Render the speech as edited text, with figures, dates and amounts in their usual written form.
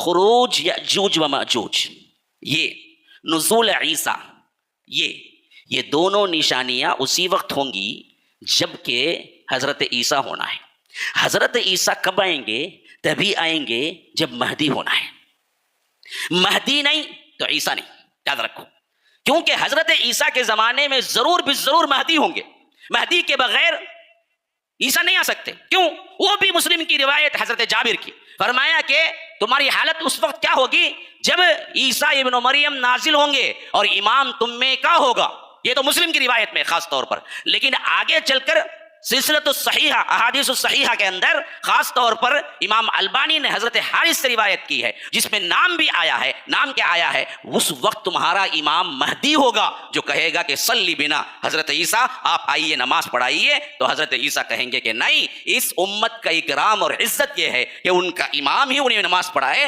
खुरूज यजूज व मजूज, ये नुज़ूल ईसा, ये दोनों निशानियां उसी वक्त होंगी जबकि हजरत ईसा होना है। हजरत ईसा कब आएंगे? तभी आएंगे जब महदी होना है। महदी नहीं तो ईसा नहीं, याद रखो, क्योंकि हजरत ईसा के जमाने में जरूर भी जरूर महदी होंगे। महदी के बगैर ईसा नहीं आ सकते। क्यों? वो भी मुस्लिम की रिवायत हजरत जाबिर की, फरमाया कि तुम्हारी हालत उस वक्त क्या होगी जब ईसा इब्न मरियम नाजिल होंगे और इमाम तुम में का होगा। ये तो मुस्लिम की रिवायत में खास तौर पर, लेकिन आगे चलकर सिलसिलतु सहीहा, अहादीसु सहीहा के अंदर खास तौर पर इमाम अलबानी ने हजरत हारिस से रिवायत की है, जिसमें नाम भी आया है। नाम क्या आया है? उस वक्त तुम्हारा इमाम महदी होगा जो कहेगा कि सल्ली बिना, हजरत ईसा आप आइए नमाज पढ़ाइए। तो हजरत ईसा कहेंगे कि नहीं, इस उम्मत का इकराम और इज्जत यह है कि उनका इमाम ही उन्हें नमाज पढ़ाए।